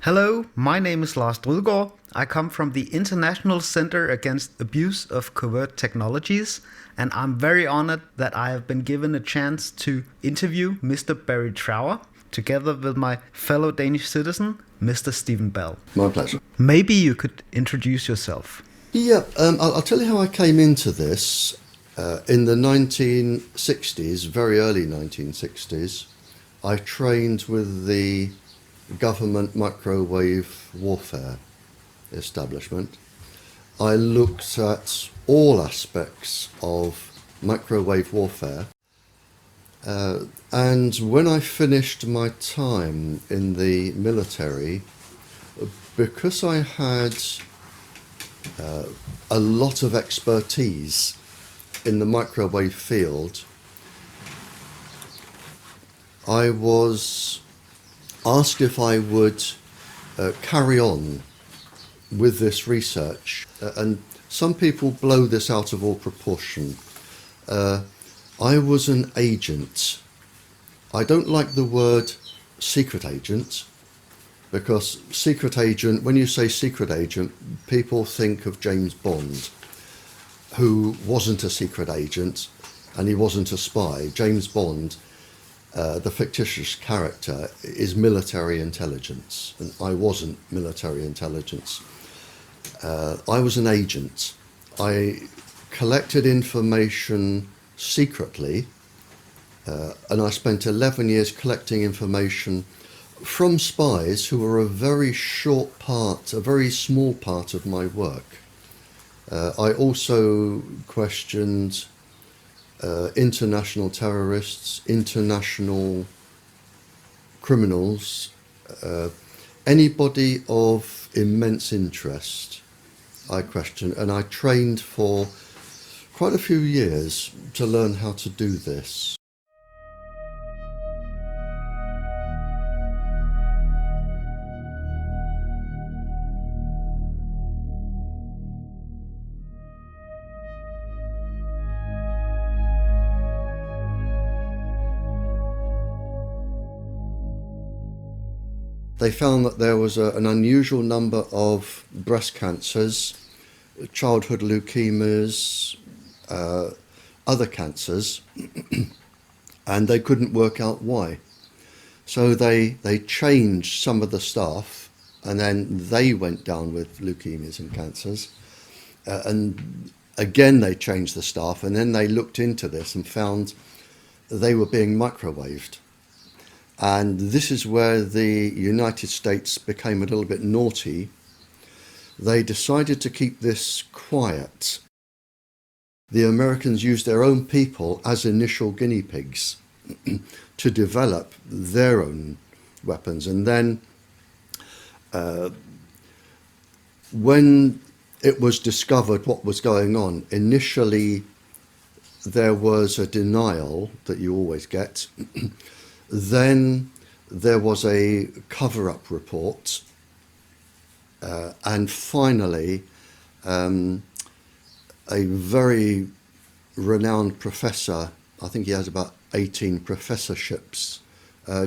Hello, my name is Lars Drødgaard. I come from the International Center Against Abuse of Covert Technologies, and I'm very honored that I have been given a chance to interview Mr. Barrie Trower together with my fellow Danish citizen, Mr. Stephen Bell. My pleasure. Maybe you could introduce yourself. Yeah, I'll tell you how I came into this. In the 1960s, very early 1960s, I trained with the government microwave warfare establishment. I looked at all aspects of microwave warfare. And when I finished my time in the military, because I had a lot of expertise in the microwave field, I was asked if I would carry on with this research. And some people blow this out of all proportion. I was an agent. I don't like the word secret agent, because secret agent, when you say secret agent, people think of James Bond, who wasn't a secret agent and he wasn't a spy. James Bond, the fictitious character, is military intelligence, and I wasn't military intelligence. I was an agent. I collected information secretly, and I spent 11 years collecting information from spies who were a very small part of my work. I also questioned international terrorists, international criminals, anybody of immense interest I questioned, and I trained for quite a few years to learn how to do this. They found that there was an unusual number of breast cancers, childhood leukemias, other cancers, and they couldn't work out why. So they changed some of the staff, and then they went down with leukemias and cancers. And again, they changed the staff, and then they looked into this and found they were being microwaved. And this is where the United States became a little bit naughty. They decided to keep this quiet. The Americans used their own people as initial guinea pigs to develop their own weapons. And then when it was discovered what was going on, initially there was a denial that you always get. Then there was a cover-up report, and finally a very renowned professor, I think he has about 18 professorships,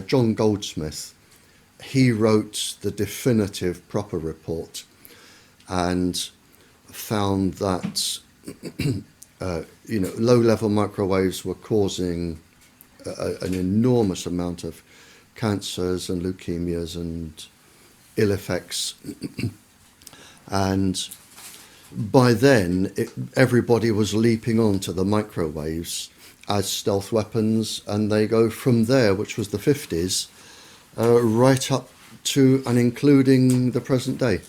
John Goldsmith, he wrote the definitive proper report and found that low-level microwaves were causing an enormous amount of cancers and leukemias and ill effects. And by then, everybody was leaping onto the microwaves as stealth weapons, and they go from there, which was the 50s, right up to and including the present day.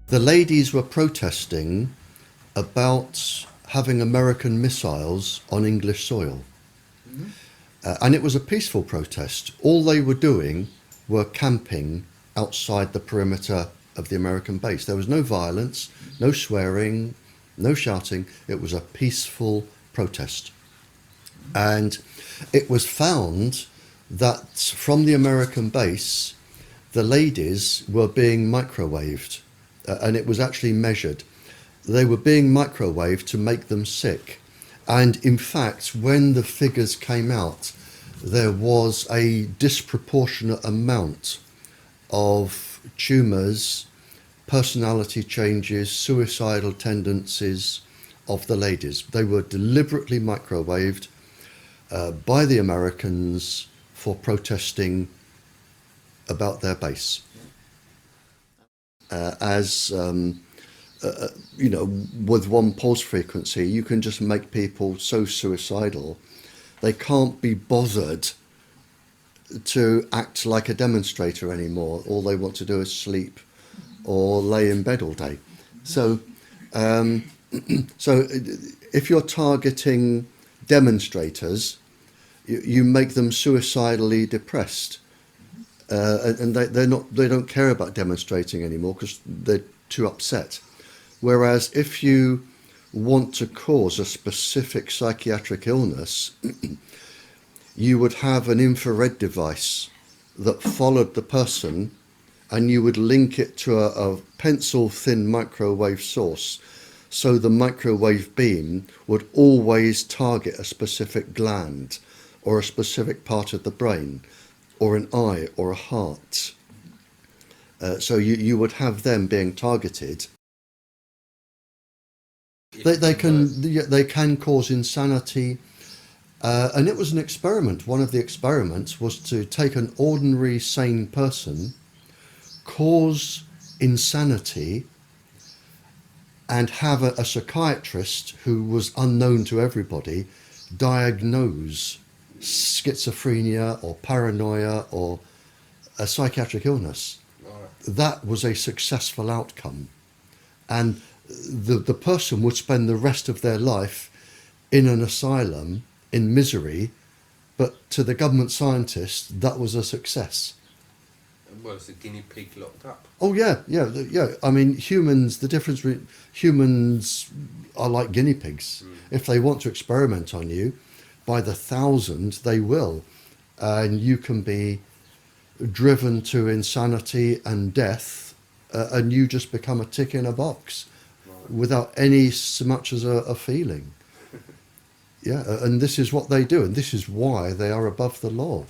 The ladies were protesting about having American missiles on English soil. Mm-hmm. And it was a peaceful protest. All they were doing were camping outside the perimeter of the American base. There was no violence, no swearing, no shouting. It was a peaceful protest. And it was found that from the American base, the ladies were being microwaved, and it was actually measured. They were being microwaved to make them sick. And in fact, when the figures came out, there was a disproportionate amount of tumours, personality changes, suicidal tendencies of the ladies. They were deliberately microwaved by the Americans for protesting about their base. You know, with one pulse frequency, you can just make people so suicidal, they can't be bothered to act like a demonstrator anymore. All they want to do is sleep or lay in bed all day. So, so if you're targeting demonstrators, you make them suicidally depressed, and they don't care about demonstrating anymore because they're too upset. Whereas if you want to cause a specific psychiatric illness, you would have an infrared device that followed the person, and you would link it to a pencil-thin microwave source, so the microwave beam would always target a specific gland or a specific part of the brain or an eye or a heart. So you would have them being targeted. They can cause insanity, and it was an experiment. One of the experiments was to take an ordinary sane person, cause insanity, and have a psychiatrist who was unknown to everybody diagnose schizophrenia or paranoia or a psychiatric illness. That was a successful outcome, and the person would spend the rest of their life in an asylum in misery, but to the government scientists that was a success. Well, it's a guinea pig locked up. Oh yeah. I mean, humans, the difference between humans are like guinea pigs. If they want to experiment on you, by the thousands they will, and you can be driven to insanity and death, and you just become a tick in a box without any so much as a feeling. Yeah, and this is what they do, and this is why they are above the law.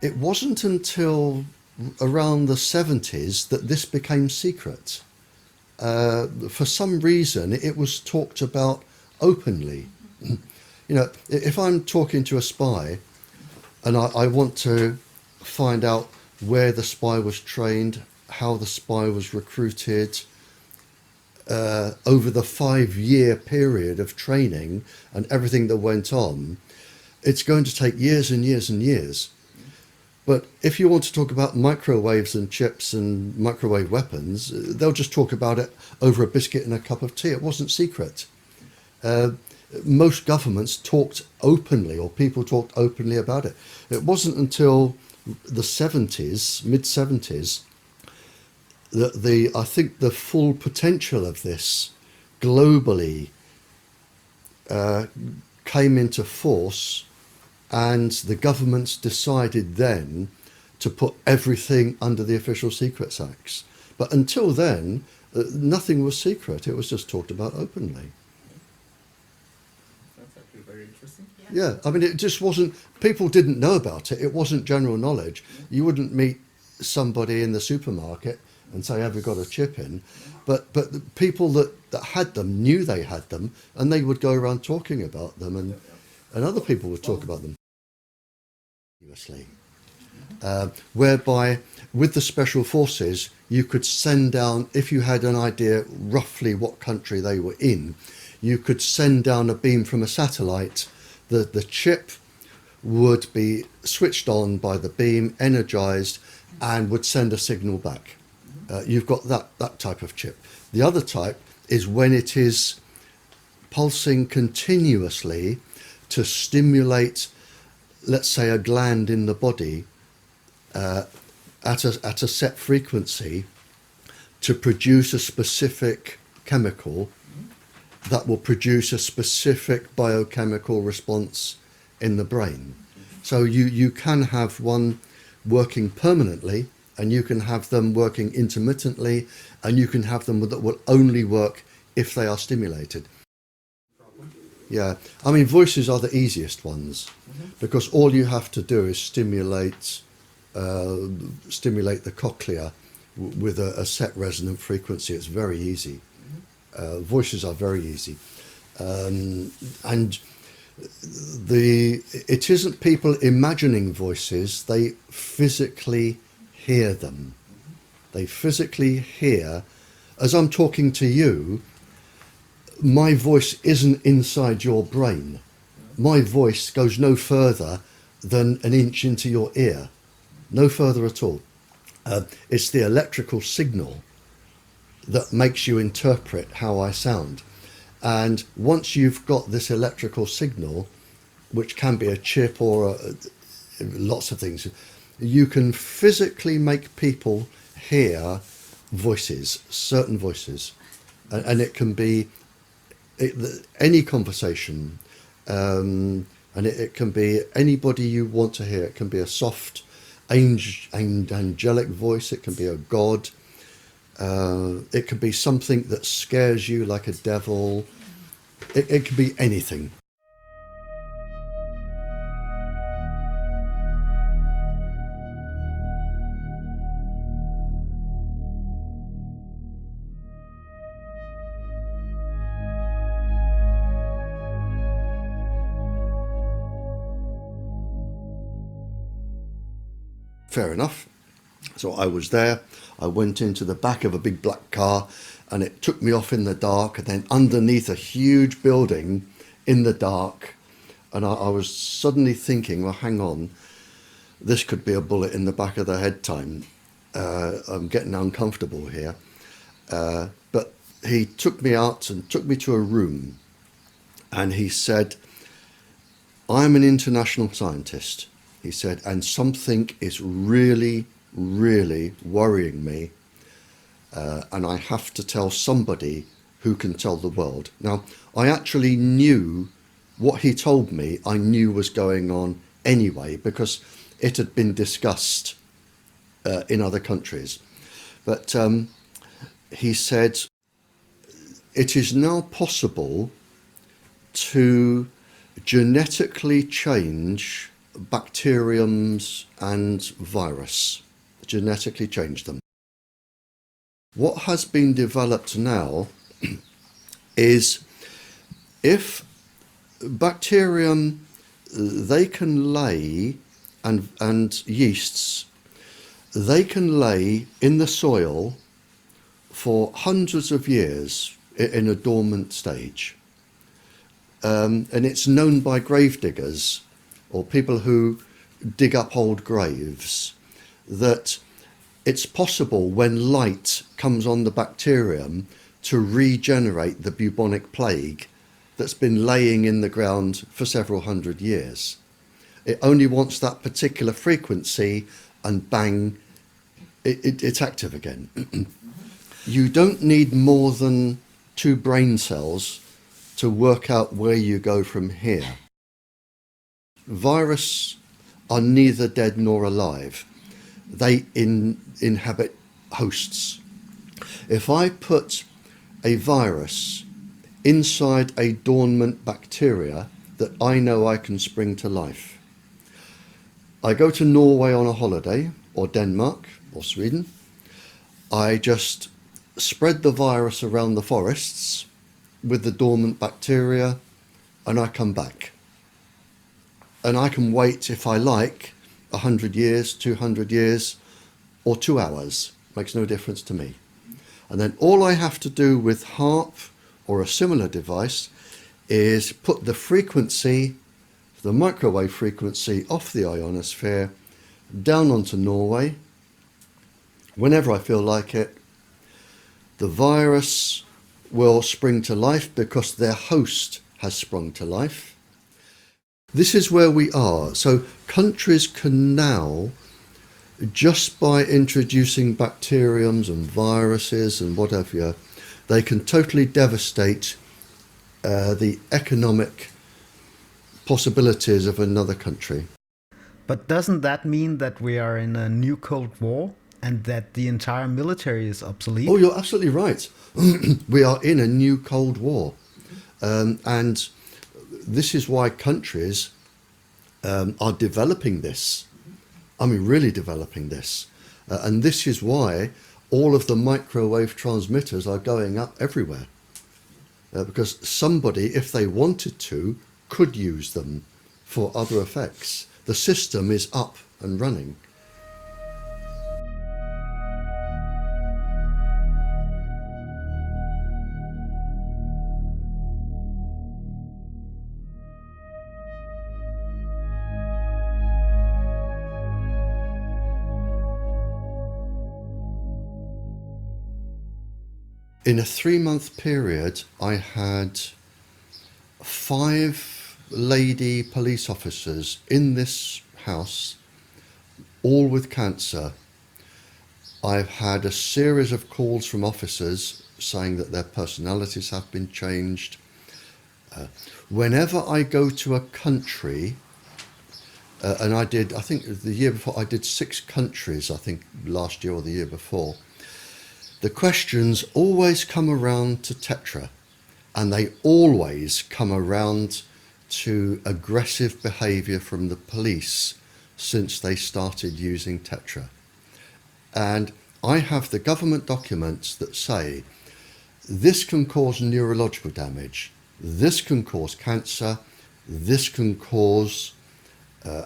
It wasn't until around the 70s that this became secret. For some reason, it was talked about openly. You know, if I'm talking to a spy and I want to find out where the spy was trained, how the spy was recruited, over the 5-year period of training and everything that went on, it's going to take years and years and years. But if you want to talk about microwaves and chips and microwave weapons, they'll just talk about it over a biscuit and a cup of tea. It wasn't secret. Most governments talked openly, or people talked openly about it. It wasn't until the 70s, mid-70s, that I think the full potential of this globally came into force. And the governments decided then to put everything under the Official Secrets Acts. But until then, nothing was secret. It was just talked about openly. That's actually very interesting. Yeah, I mean, it just wasn't, people didn't know about it. It wasn't general knowledge. You wouldn't meet somebody in the supermarket and say, have you got a chip in? But the people that had them knew they had them, and they would go around talking about them, and other people would talk about them. Whereby with the special forces you could send down, if you had an idea roughly what country they were in, you could send down a beam from a satellite. The chip would be switched on by the beam, energized, and would send a signal back. You've got that type of chip. The other type is when it is pulsing continuously to stimulate, let's say, a gland in the body at a set frequency to produce a specific chemical that will produce a specific biochemical response in the brain. So you can have one working permanently, and you can have them working intermittently, and you can have them that will only work if they are stimulated. Yeah, I mean, voices are the easiest ones because all you have to do is stimulate the cochlea with a set resonant frequency. It's very easy. Voices are very easy, and it isn't people imagining voices. They physically hear them. They physically hear, as I'm talking to you, my voice isn't inside your brain. My voice goes no further than an inch into your ear, no further at all. It's the electrical signal that makes you interpret how I sound. And once you've got this electrical signal, which can be a chip or lots of things, you can physically make people hear voices, certain voices. And it can be any conversation, and it can be anybody you want to hear. It can be a soft, angelic voice. It can be a god. It can be something that scares you, like a devil. It can be anything. Fair enough. So I was there. I went into the back of a big black car, and it took me off in the dark, and then underneath a huge building in the dark. And I was suddenly thinking, well, hang on, this could be a bullet in the back of the head time. I'm getting uncomfortable here. But he took me out and took me to a room, and he said, I'm an international scientist. He said, and something is really, really worrying me, and I have to tell somebody who can tell the world. Now, I actually knew what he told me, I knew was going on anyway, because it had been discussed in other countries. But he said, it is now possible to genetically change bacteriums and virus, genetically change them. What has been developed now is if bacterium, they can lay, and yeasts, they can lay in the soil for hundreds of years in a dormant stage. And it's known by grave diggers or people who dig up old graves that it's possible when light comes on the bacterium to regenerate the bubonic plague that's been laying in the ground for several hundred years. It only wants that particular frequency and bang, it's active again. You don't need more than 2 brain cells to work out where you go from here. Viruses are neither dead nor alive. They inhabit hosts. If I put a virus inside a dormant bacteria that I know I can spring to life, I go to Norway on a holiday, or Denmark, or Sweden, I just spread the virus around the forests with the dormant bacteria, and I come back. And I can wait, if I like, 100 years, 200 years, or 2 hours. Makes no difference to me. And then all I have to do with HAARP or a similar device is put the frequency, the microwave frequency off the ionosphere, down onto Norway. Whenever I feel like it, the virus will spring to life because their host has sprung to life. This is where we are. So countries can now, just by introducing bacteriums and viruses and whatever, they can totally devastate the economic possibilities of another country. But doesn't that mean that we are in a new Cold War and that the entire military is obsolete? Oh, you're absolutely right. We are in a new Cold War. And this is why countries are developing this. I mean, really developing this. And this is why all of the microwave transmitters are going up everywhere. Because somebody, if they wanted to, could use them for other effects. The system is up and running. In a 3-month period, I had 5 lady police officers in this house, all with cancer. I've had a series of calls from officers saying that their personalities have been changed. Whenever I go to a country, and I think the year before, I did 6 countries, I think last year or the year before, the questions always come around to TETRA, and they always come around to aggressive behaviour from the police since they started using TETRA. And I have the government documents that say this can cause neurological damage, this can cause cancer, this can cause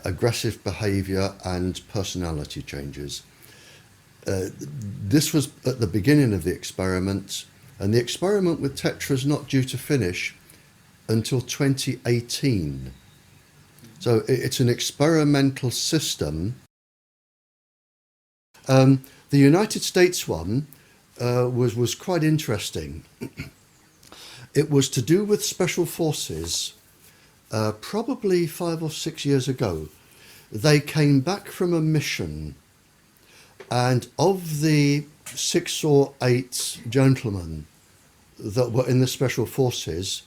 aggressive behaviour and personality changes. This was at the beginning of the experiment, and the experiment with TETRA is not due to finish until 2018. So it's an experimental system. The United States one was quite interesting. It was to do with special forces. Probably 5 or 6 years ago, they came back from a mission, and of the 6 or 8 gentlemen that were in the special forces,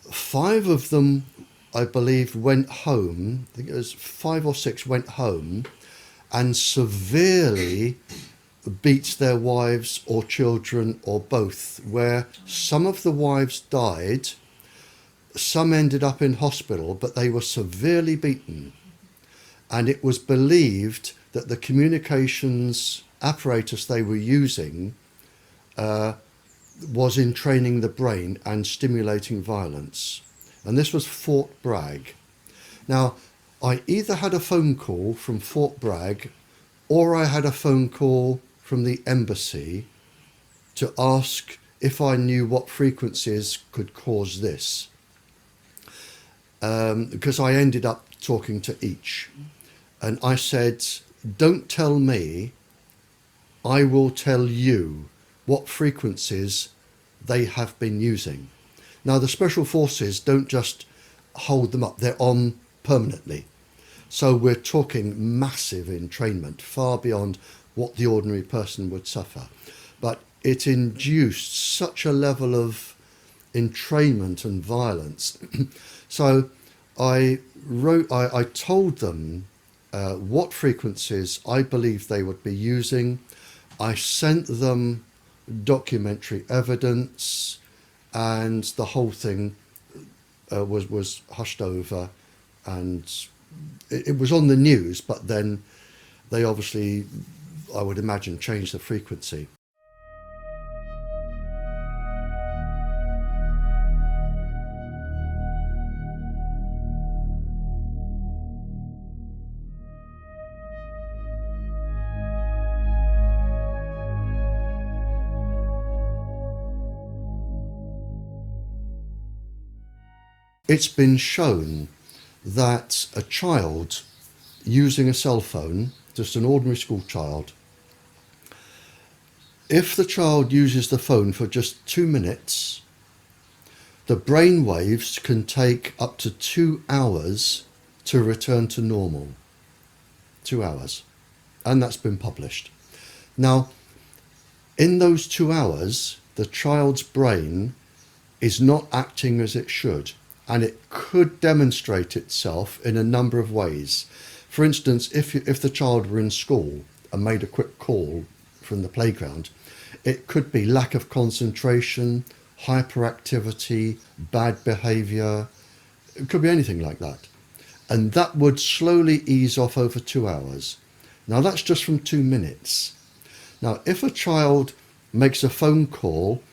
5 of them, I believe, went home. I think it was 5 or 6 went home and severely beat their wives or children or both, where some of the wives died, some ended up in hospital, but they were severely beaten. And it was believed that the communications apparatus they were using was entraining the brain and stimulating violence. And this was Fort Bragg. Now, I either had a phone call from Fort Bragg or I had a phone call from the embassy to ask if I knew what frequencies could cause this. Because I ended up talking to each. And I said, don't tell me, I will tell you what frequencies they have been using. Now, the special forces don't just hold them up, they're on permanently. So we're talking massive entrainment, far beyond what the ordinary person would suffer. But it induced such a level of entrainment and violence. So I told them what frequencies I believed they would be using. I sent them documentary evidence, and the whole thing was hushed over, and it was on the news, but then they obviously, I would imagine, changed the frequency. It's been shown that a child using a cell phone, just an ordinary school child, if the child uses the phone for just 2 minutes, the brain waves can take up to 2 hours to return to normal. 2 hours. And that's been published. Now, in those 2 hours, the child's brain is not acting as it should, and it could demonstrate itself in a number of ways. For instance, if the child were in school and made a quick call from the playground, it could be lack of concentration, hyperactivity, bad behaviour. It could be anything like that. And that would slowly ease off over 2 hours. Now that's just from 2 minutes. Now if a child makes a phone call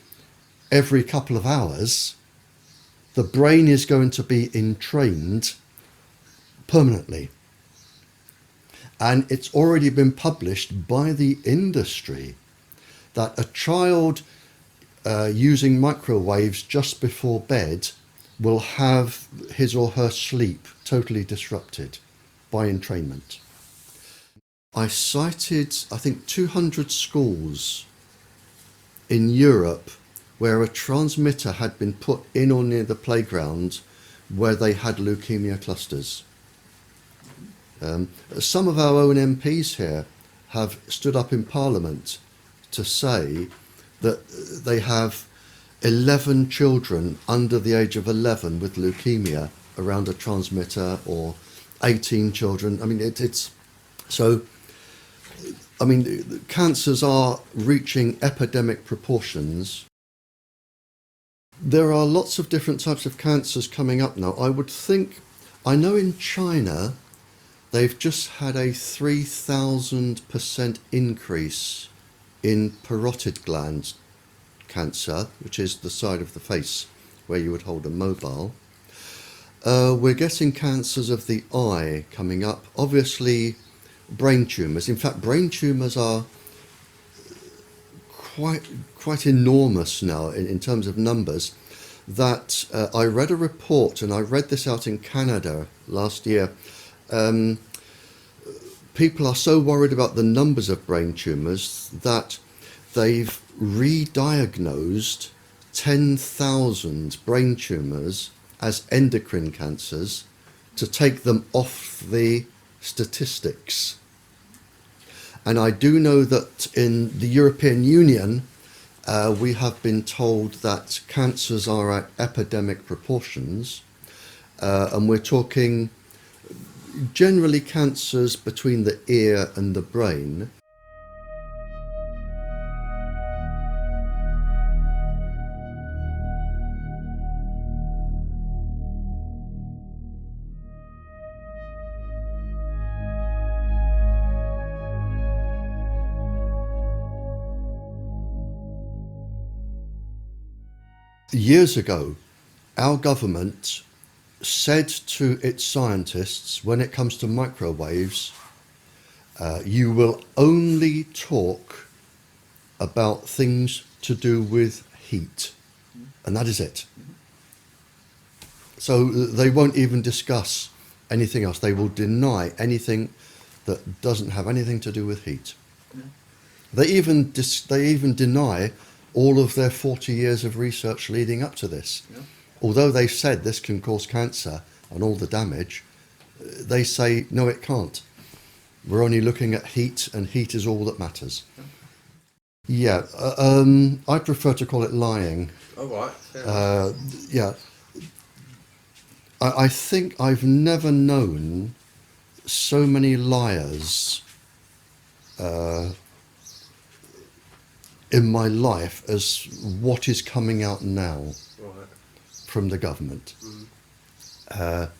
every couple of hours, the brain is going to be entrained permanently. And it's already been published by the industry that a child using microwaves just before bed will have his or her sleep totally disrupted by entrainment. I cited, I think, 200 schools in Europe where a transmitter had been put in or near the playground where they had leukemia clusters. Some of our own MPs here have stood up in Parliament to say that they have 11 children under the age of 11 with leukemia around a transmitter, or 18 children. I mean, cancers are reaching epidemic proportions. There are lots of different types of cancers coming up now. I know in China, they've just had a 3,000% increase in parotid gland cancer, which is the side of the face where you would hold a mobile. We're getting cancers of the eye coming up. Obviously, brain tumours. In fact, brain tumours are quite enormous now in terms of numbers. That I read a report, and I read this out in Canada last year. People are so worried about the numbers of brain tumours that they've re-diagnosed 10,000 brain tumours as endocrine cancers to take them off the statistics. And I do know that in the European Union, we have been told that cancers are at epidemic proportions, and we're talking generally cancers between the ear and the brain. Years ago, our government said to its scientists, when it comes to microwaves, you will only talk about things to do with heat, and that is it. So they won't even discuss anything else. They will deny anything that doesn't have anything to do with heat. They even deny all of their 40 years of research leading up to this. Yeah. Although they said this can cause cancer and all the damage, they say, no, it can't. We're only looking at heat, and heat is all that matters. Yeah, I prefer to call it lying. Oh, right. Yeah. I think I've never known so many liars in my life as what is coming out now from the government. Put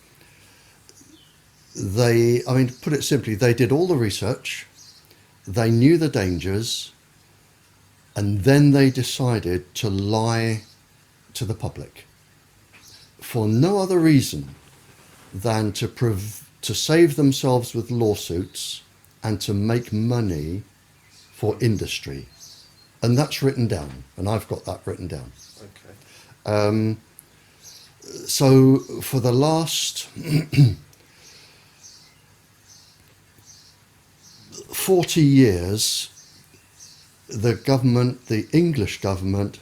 it simply, they did all the research, they knew the dangers, and then they decided to lie to the public for no other reason than to save themselves with lawsuits and to make money for industry. And that's written down, and I've got that written down. Okay. So for the last 40 years, the government, the English government,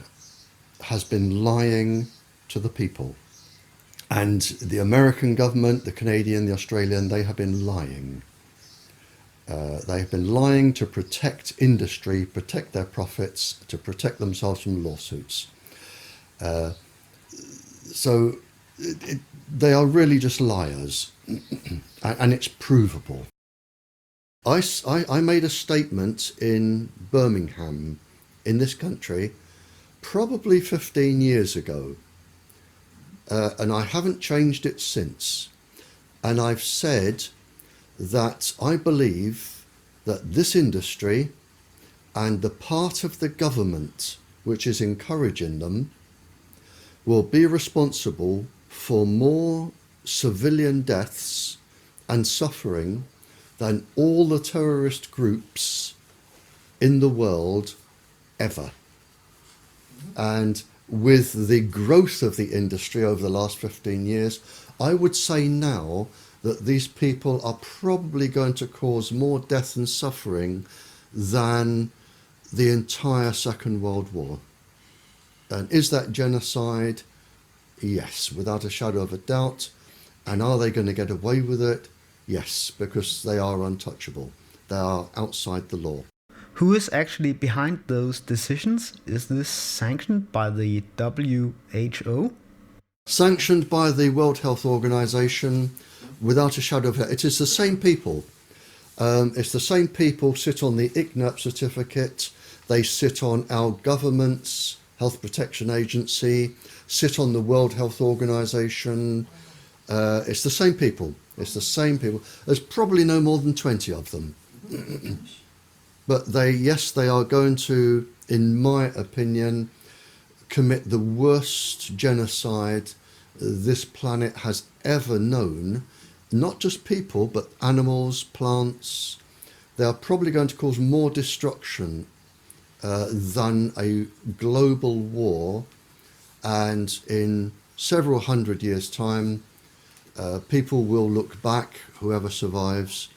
has been lying to the people. And the American government, the Canadian, the Australian, they have been lying. They have been lying to protect industry, protect their profits, to protect themselves from lawsuits. So they are really just liars, and it's provable. I made a statement in Birmingham, in this country, probably 15 years ago, and I haven't changed it since. And I've said that I believe that this industry and the part of the government which is encouraging them will be responsible for more civilian deaths and suffering than all the terrorist groups in the world ever. And with the growth of the industry over the last 15 years, I would say now that these people are probably going to cause more death and suffering than the entire Second World War. And is that genocide? Yes, without a shadow of a doubt. And are they going to get away with it? Yes, because they are untouchable. They are outside the law. Who is actually behind those decisions? Is this sanctioned by the WHO? Sanctioned by the World Health Organization, without a shadow of a doubt. It is the same people. It's the same people sit on the ICAACT certificate. They sit on our government's Health Protection Agency, sit on the World Health Organization. It's the same people. It's the same people. There's probably no more than 20 of them. But they are going to, in my opinion, commit the worst genocide this planet has ever known. Not just people, but animals, plants. They are probably going to cause more destruction than a global war. And in several hundred years' time, people will look back, whoever survives,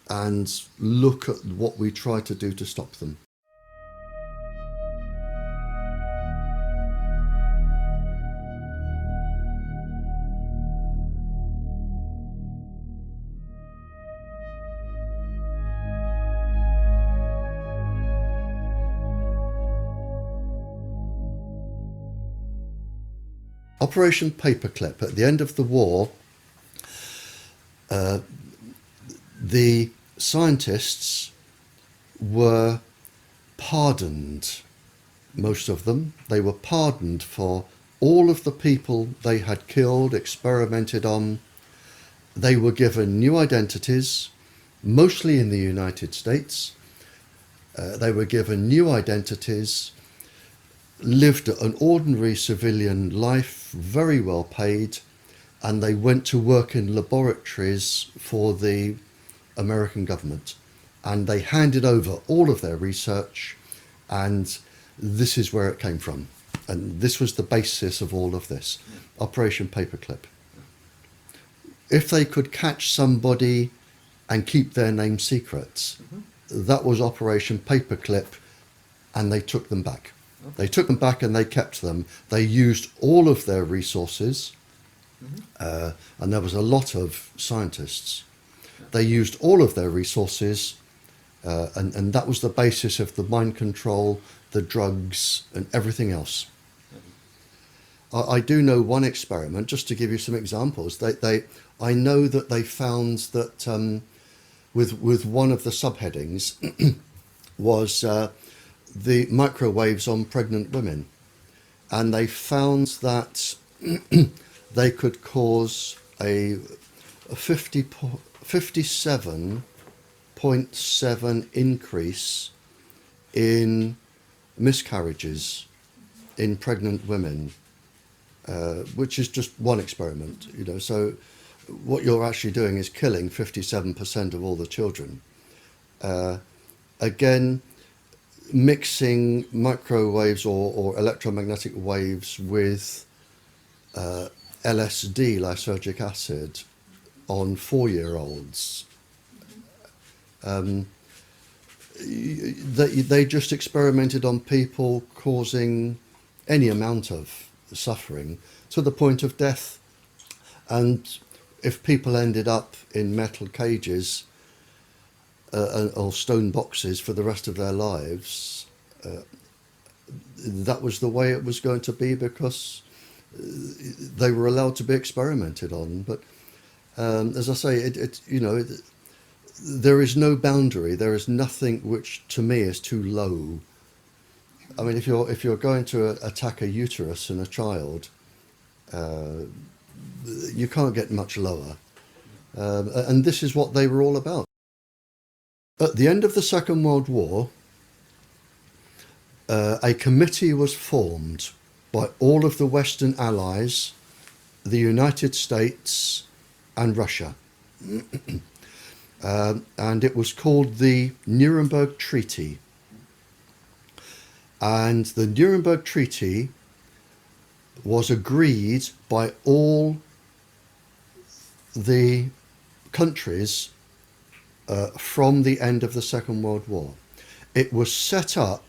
and look at what we try to do to stop them. Operation Paperclip, at the end of the war, the scientists were pardoned, most of them. They were pardoned for all of the people they had killed, experimented on. They were given new identities, mostly in the United States. They were given new identities, lived an ordinary civilian life, very well paid, and they went to work in laboratories for the American government. And they handed over all of their research, and this is where it came from. And this was the basis of all of this, Operation Paperclip. If they could catch somebody and keep their name secret, that was Operation Paperclip, and they took them back. They took them back and they kept them. They used all of their resources, and there was a lot of scientists. They used all of their resources, and that was the basis of the mind control, the drugs, and everything else. I do know one experiment, just to give you some examples. I know that they found that with one of the subheadings was the microwaves on pregnant women, and they found that they could cause a 57.7 increase in miscarriages in pregnant women, which is just one experiment, you know. So what you're actually doing is killing 57% of all the children. Again, mixing microwaves or electromagnetic waves with LSD, lysergic acid, on 4-year-olds. they just experimented on people, causing any amount of suffering to the point of death. And if people ended up in metal cages or stone boxes for the rest of their lives, that was the way it was going to be, because they were allowed to be experimented on. But as I say, there is no boundary. There is nothing which, to me, is too low. I mean, if you're going to attack a uterus in a child, you can't get much lower. And this is what they were all about. At the end of the Second World War, a committee was formed by all of the Western Allies, the United States and Russia. And it was called the Nuremberg Treaty. And the Nuremberg Treaty was agreed by all the countries from the end of the Second World War. It was set up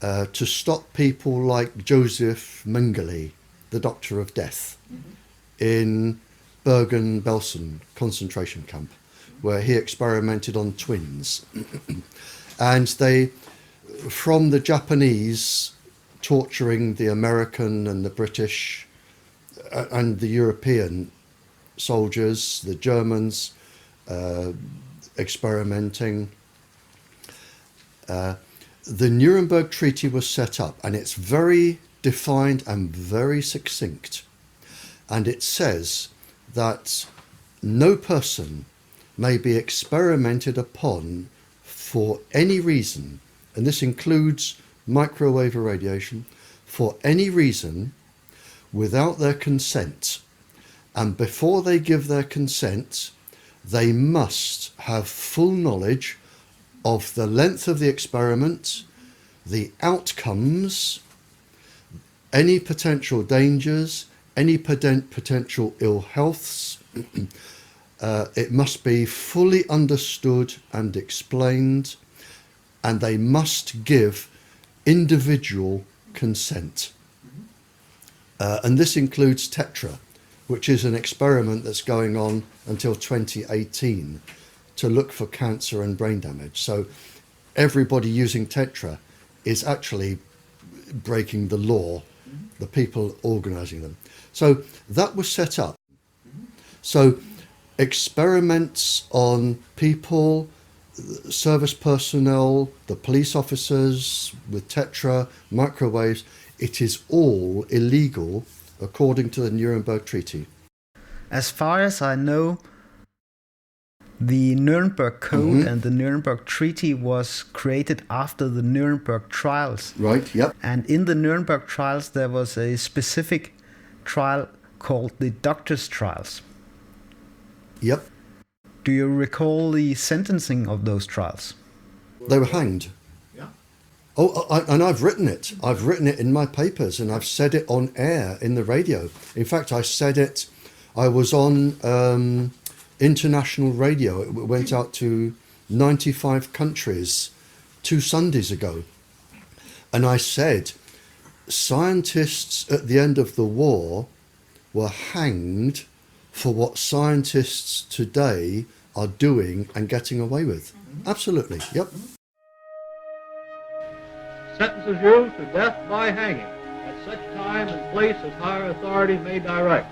to stop people like Joseph Mengele, the Doctor of Death, in Bergen-Belsen concentration camp, where he experimented on twins. And they, from the Japanese torturing the American and the British and the European soldiers, the Germans experimenting, the Nuremberg Treaty was set up, and it's very defined and very succinct. And it says that no person may be experimented upon for any reason, and this includes microwave irradiation, for any reason without their consent. And before they give their consent, they must have full knowledge of the length of the experiment, the outcomes, any potential dangers, any potential ill healths. It must be fully understood and explained, and they must give individual consent. And this includes TETRA, which is an experiment that's going on until 2018 to look for cancer and brain damage. So everybody using TETRA is actually breaking the law, the people organising them. So that was set up. So experiments on people, service personnel, the police officers with TETRA, microwaves, it is all illegal according to the Nuremberg Treaty. As far as I know, the Nuremberg Code and the Nuremberg Treaty was created after the Nuremberg trials. Right, yep. And in the Nuremberg trials, there was a specific trial called the doctors' trials. Yep. Do you recall the sentencing of those trials? They were hanged. Yeah. And I've written it. I've written it in my papers, and I've said it on air in the radio. In fact, I said it, I was on international radio. It went out to 95 countries 2 Sundays ago. And I said, scientists at the end of the war were hanged for what scientists today are doing and getting away with. Absolutely, yep. Sentences you to death by hanging at such time and place as higher authority may direct.